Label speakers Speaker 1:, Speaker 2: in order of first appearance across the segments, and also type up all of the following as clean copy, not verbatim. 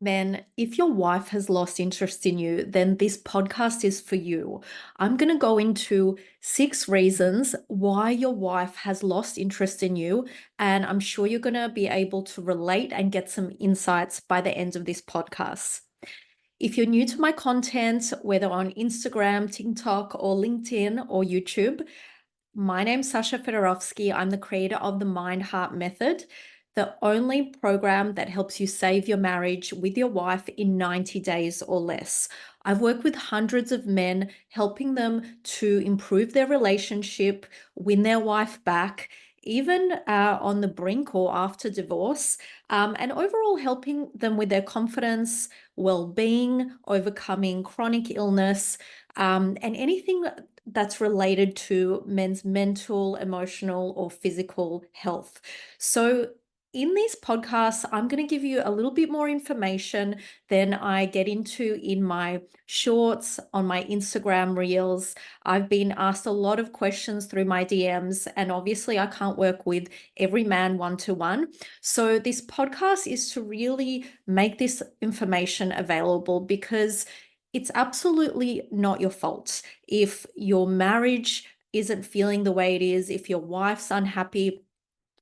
Speaker 1: Then, if your wife has lost interest in you, then this podcast is for you. I'm going to go into 6 reasons why your wife has lost interest in you, and I'm sure you're going to be able to relate and get some insights by the end of this podcast. If you're new to my content, whether on Instagram, TikTok, or LinkedIn or YouTube, my name's Sasha Fedorovsky. I'm the creator of the Mind Heart Method, the only program that helps you save your marriage with your wife in 90 days or less. I've worked with hundreds of men, helping them to improve their relationship, win their wife back, even on the brink or after divorce, and overall helping them with their confidence, well-being, overcoming chronic illness, and anything that's related to men's mental, emotional, or physical health. So in these podcasts, I'm going to give you a little bit more information than I get into in my shorts on my Instagram reels. I've been asked a lot of questions through my DMs, and obviously I can't work with every man one-to-one. So this podcast is to really make this information available, because it's absolutely not your fault if your marriage isn't feeling the way it is, if your wife's unhappy.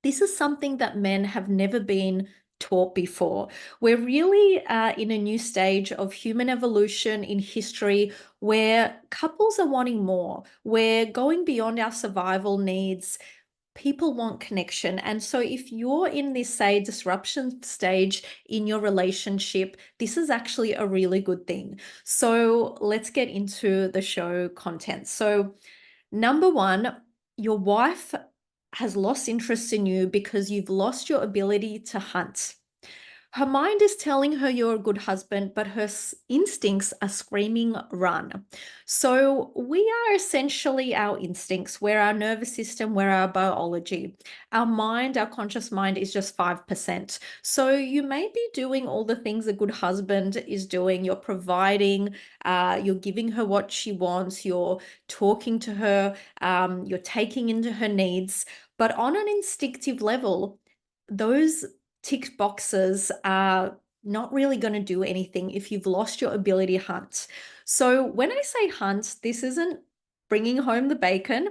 Speaker 1: This is something that men have never been taught before. We're really in a new stage of human evolution in history where couples are wanting more. We're going beyond our survival needs. People want connection. And so if you're in this, say, disruption stage in your relationship, this is actually a really good thing. So let's get into the show content. So number one, your wife has lost interest in you because you've lost your ability to hunt. Her mind is telling her you're a good husband, but her instincts are screaming, run. So we are essentially our instincts. We're our nervous system, we're our biology. Our mind, our conscious mind, is just 5%. So you may be doing all the things a good husband is doing. You're providing, you're giving her what she wants, you're talking to her, you're taking into her needs. But on an instinctive level, those ticked boxes are not really going to do anything if you've lost your ability to hunt. So when I say hunt, this isn't bringing home the bacon.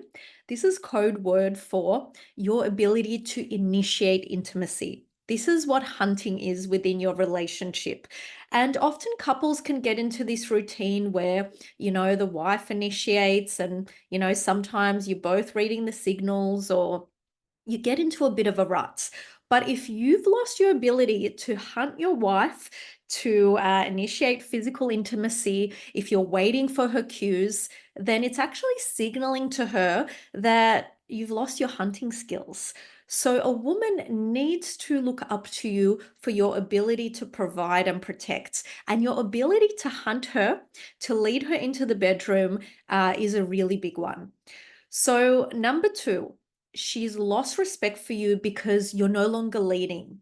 Speaker 1: This is code word for your ability to initiate intimacy. This is what hunting is within your relationship. And often couples can get into this routine where, the wife initiates and, sometimes you're both reading the signals, or you get into a bit of a rut. But if you've lost your ability to hunt your wife, to initiate physical intimacy, if you're waiting for her cues, then it's actually signaling to her that you've lost your hunting skills. So a woman needs to look up to you for your ability to provide and protect. And your ability to hunt her, to lead her into the bedroom, is a really big one. So number 2, she's lost respect for you because you're no longer leading.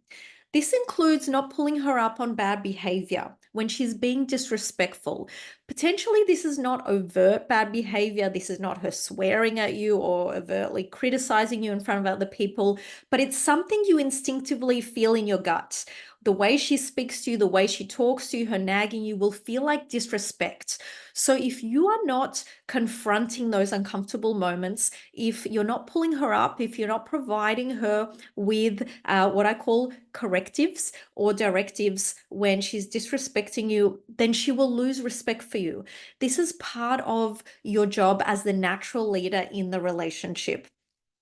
Speaker 1: This includes not pulling her up on bad behavior when she's being disrespectful. Potentially, this is not overt bad behavior. This is not her swearing at you or overtly criticizing you in front of other people, but it's something you instinctively feel in your gut. The way she speaks to you, the way she talks to you, her nagging you will feel like disrespect. So if you are not confronting those uncomfortable moments, if you're not pulling her up, if you're not providing her with what I call correctives or directives when she's disrespecting you, then she will lose respect for you. This is part of your job as the natural leader in the relationship.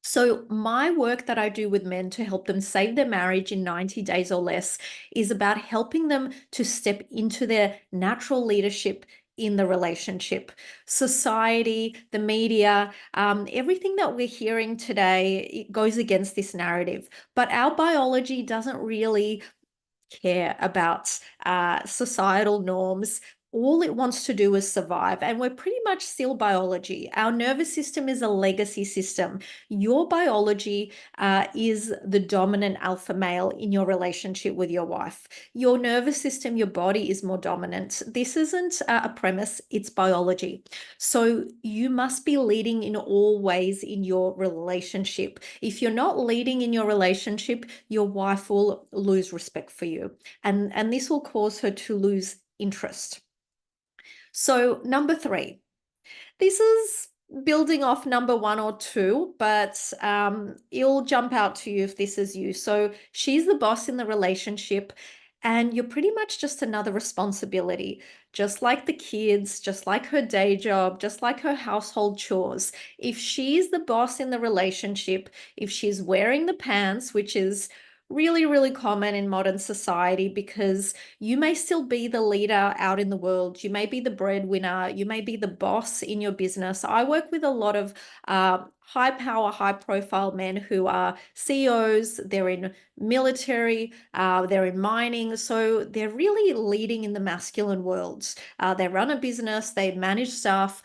Speaker 1: So my work that I do with men to help them save their marriage in 90 days or less is about helping them to step into their natural leadership in the relationship. Society, the media, everything that we're hearing today, it goes against this narrative. But our biology doesn't really care about societal norms. all it wants to do is survive. And we're pretty much still biology. Our nervous system is a legacy system. Your biology is the dominant alpha male in your relationship with your wife. Your nervous system, your body is more dominant. This isn't a premise, it's biology. So you must be leading in all ways in your relationship. If you're not leading in your relationship, your wife will lose respect for you. And this will cause her to lose interest. So, number 3, this is building off number 1 or 2, but it'll jump out to you if this is you. So, she's the boss in the relationship, and you're pretty much just another responsibility, just like the kids, just like her day job, just like her household chores. If she's the boss in the relationship, if she's wearing the pants, which is really, really common in modern society, because you may still be the leader out in the world. You may be the breadwinner. You may be the boss in your business. I work with a lot of high power, high profile men who are CEOs. They're in military, they're in mining. So they're really leading in the masculine worlds. They run a business, they manage staff.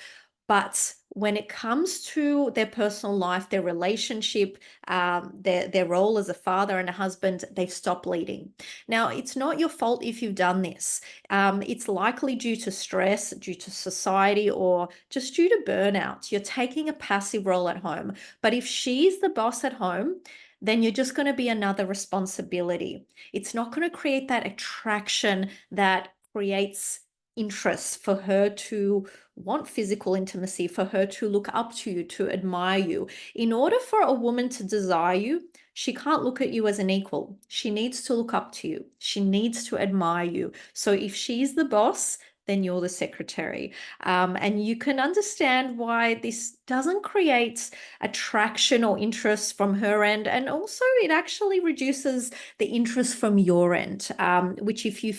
Speaker 1: But when it comes to their personal life, their relationship, their role as a father and a husband, they stop leading. Now, it's not your fault if you've done this. It's likely due to stress, due to society, or just due to burnout. You're taking a passive role at home. But if she's the boss at home, then you're just going to be another responsibility. It's not going to create that attraction that creates interest for her to want physical intimacy, for her to look up to you, to admire you. In order for a woman to desire you, she can't look at you as an equal. She needs to look up to you. She needs to admire you. So if she's the boss, then you're the secretary. And you can understand why this doesn't create attraction or interest from her end. And also, it actually reduces the interest from your end, which, if you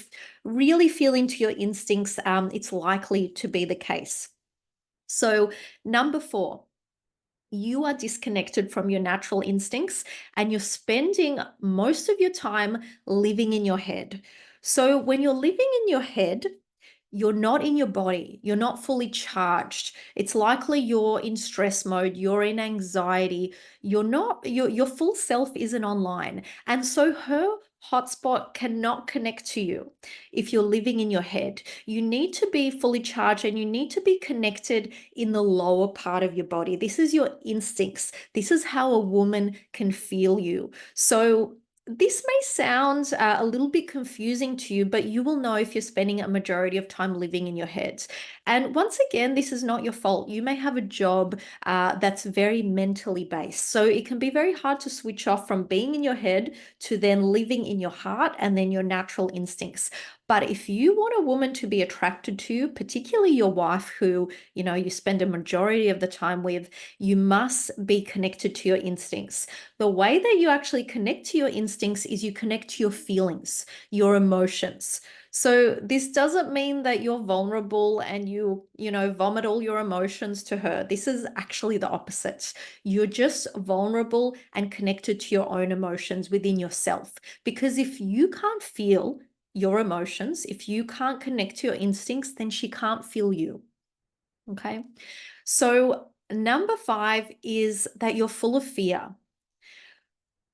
Speaker 1: really feel into your instincts, it's likely to be the case. So, number 4, you are disconnected from your natural instincts and you're spending most of your time living in your head. So, when you're living in your head, you're not in your body, you're not fully charged. It's likely you're in stress mode, you're in anxiety, you're not, your full self isn't online. And so her hotspot cannot connect to you if you're living in your head. You need to be fully charged and you need to be connected in the lower part of your body. This is your instincts. This is how a woman can feel you. So this may sound a little bit confusing to you, but you will know if you're spending a majority of time living in your head. And once again, this is not your fault. You may have a job that's very mentally based. So it can be very hard to switch off from being in your head to then living in your heart and then your natural instincts. But if you want a woman to be attracted to you, particularly your wife who, you spend a majority of the time with, you must be connected to your instincts. The way that you actually connect to your instincts is you connect to your feelings, your emotions. So this doesn't mean that you're vulnerable and you vomit all your emotions to her. This is actually the opposite. You're just vulnerable and connected to your own emotions within yourself. Because if you can't feel your emotions, if you can't connect to your instincts, then she can't feel you. Okay. So number 5 is that you're full of fear.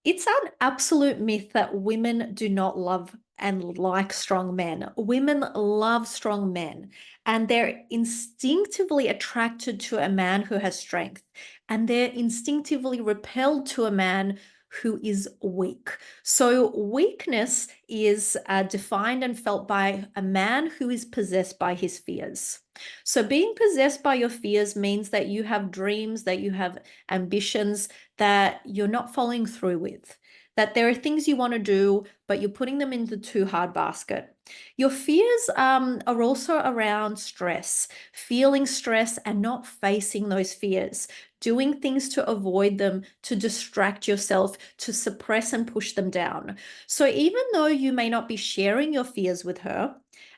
Speaker 1: It's an absolute myth that women do not love and like strong men. Women love strong men and they're instinctively attracted to a man who has strength, and they're instinctively repelled to a man who is weak. So weakness is defined and felt by a man who is possessed by his fears. So being possessed by your fears means that you have dreams, that you have ambitions that you're not following through with, that there are things you want to do, but you're putting them in the too hard basket. Your fears are also around stress, feeling stress and not facing those fears, doing things to avoid them, to distract yourself, to suppress and push them down. So even though you may not be sharing your fears with her,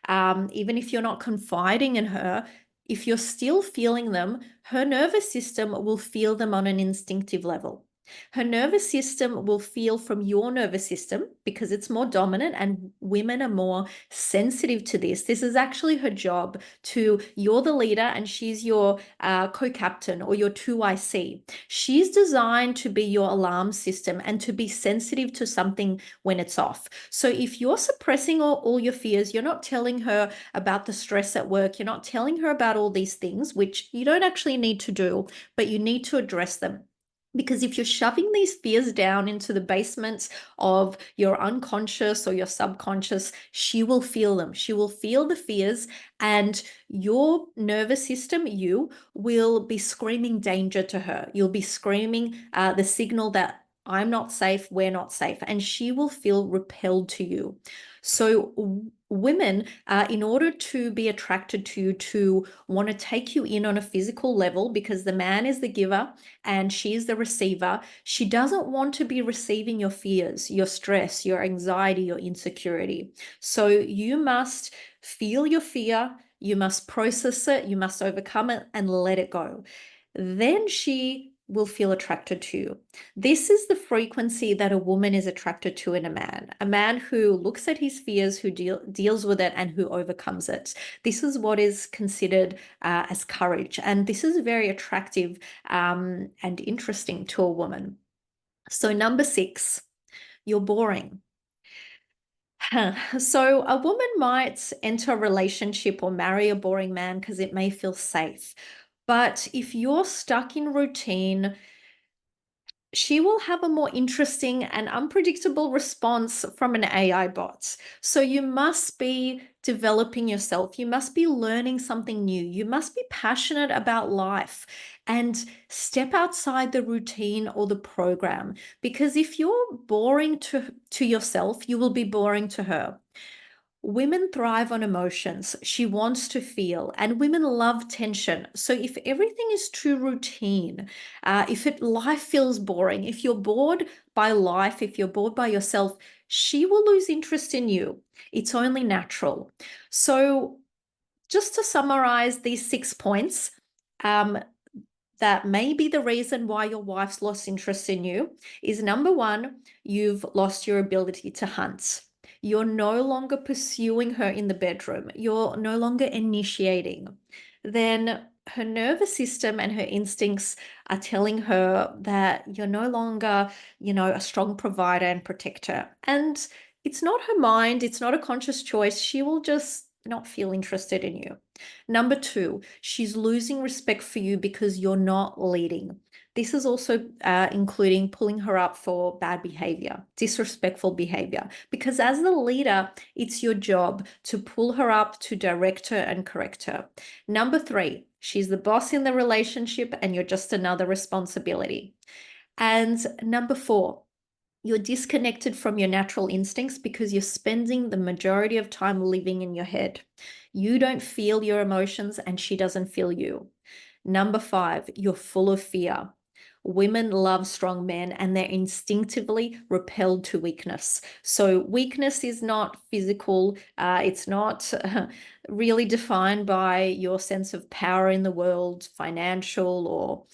Speaker 1: even if you're not confiding in her, if you're still feeling them, her nervous system will feel them on an instinctive level. Her nervous system will feel from your nervous system because it's more dominant, and women are more sensitive to this. This is actually her job you're the leader and she's your co-captain or your 2IC. She's designed to be your alarm system and to be sensitive to something when it's off. So if you're suppressing all your fears, you're not telling her about the stress at work, you're not telling her about all these things, which you don't actually need to do, but you need to address them. Because if you're shoving these fears down into the basements of your unconscious or your subconscious, she will feel them. She will feel the fears, and your nervous system, you will be screaming danger to her. You'll be screaming the signal that I'm not safe, we're not safe, and she will feel repelled to you. So women, in order to be attracted to you, to want to take you in on a physical level, because the man is the giver and she's the receiver, she doesn't want to be receiving your fears, your stress, your anxiety, your insecurity. So you must feel your fear, you must process it, you must overcome it and let it go. Then she will feel attracted to you. This is the frequency that a woman is attracted to in a man who looks at his fears, who deals with it, and who overcomes it. This is what is considered as courage. And this is very attractive and interesting to a woman. So number 6, you're boring. So a woman might enter a relationship or marry a boring man because it may feel safe. But if you're stuck in routine, she will have a more interesting and unpredictable response from an AI bot. So you must be developing yourself. You must be learning something new. You must be passionate about life and step outside the routine or the program. Because if you're boring to yourself, you will be boring to her. Women thrive on emotions. She wants to feel, and women love tension. So if everything is too routine, life feels boring, if you're bored by life, if you're bored by yourself, she will lose interest in you. It's only natural. So just to summarize these 6 points, that may be the reason why your wife's lost interest in you is: number 1, you've lost your ability to hunt. You're no longer pursuing her in the bedroom. You're no longer initiating. Then her nervous system and her instincts are telling her that you're no longer, a strong provider and protector. And it's not her mind. It's not a conscious choice. She will just not feel interested in you. Number 2, she's losing respect for you because you're not leading. This is also including pulling her up for bad behavior, disrespectful behavior, because as the leader, it's your job to pull her up, to direct her and correct her. Number 3, she's the boss in the relationship and you're just another responsibility. And number 4, you're disconnected from your natural instincts because you're spending the majority of time living in your head. You don't feel your emotions and she doesn't feel you. Number 5, you're full of fear. Women love strong men and they're instinctively repelled to weakness. So weakness is not physical. It's not really defined by your sense of power in the world, financial, or,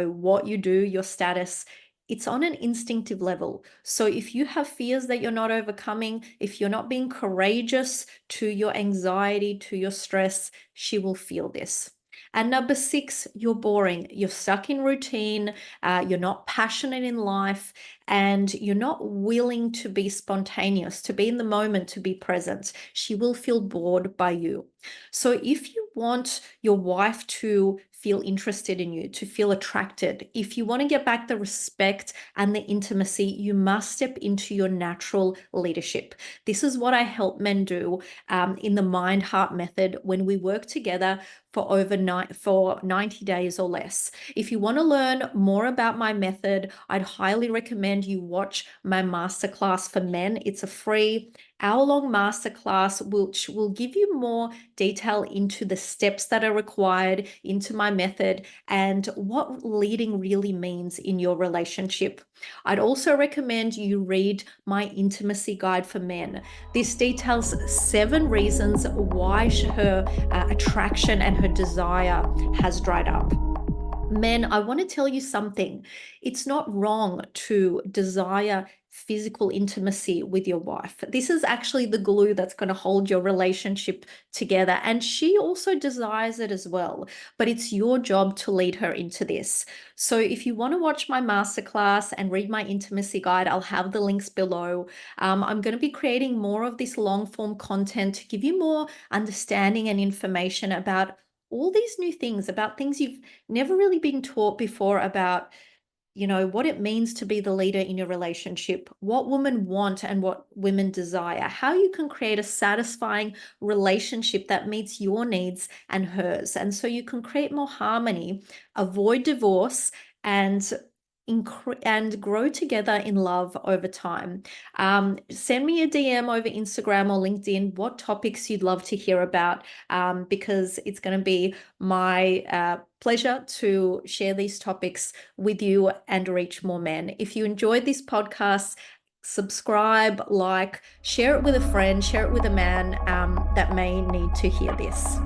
Speaker 1: what you do, your status. It's on an instinctive level. So if you have fears that you're not overcoming, if you're not being courageous to your anxiety, to your stress, she will feel this. And number 6, you're boring. You're stuck in routine. You're not passionate in life, and you're not willing to be spontaneous, to be in the moment, to be present. She will feel bored by you. So if you want your wife to feel interested in you, to feel attracted, if you want to get back the respect and the intimacy, you must step into your natural leadership. This is what I help men do in the Mind Heart Method when we work together for 90 days or less. If you want to learn more about my method, I'd highly recommend you watch my masterclass for men. It's a free hour-long masterclass, which will give you more detail into the steps that are required, into my method, and what leading really means in your relationship. I'd also recommend you read my intimacy guide for men. This details 7 reasons why her attraction and her desire has dried up. Men, I want to tell you something. It's not wrong to desire physical intimacy with your wife. This is actually the glue that's going to hold your relationship together. And she also desires it as well. But it's your job to lead her into this. So if you want to watch my masterclass and read my intimacy guide, I'll have the links below. I'm going to be creating more of this long form content to give you more understanding and information about all these new things, about things you've never really been taught before, about what it means to be the leader in your relationship, what women want and what women desire, how you can create a satisfying relationship that meets your needs and hers. And so you can create more harmony, avoid divorce, and grow together in love over time. Send me a DM over Instagram or LinkedIn what topics you'd love to hear about, because it's going to be my pleasure to share these topics with you and reach more men. If you enjoyed this podcast, subscribe, like, share it with a friend, share it with a man that may need to hear this.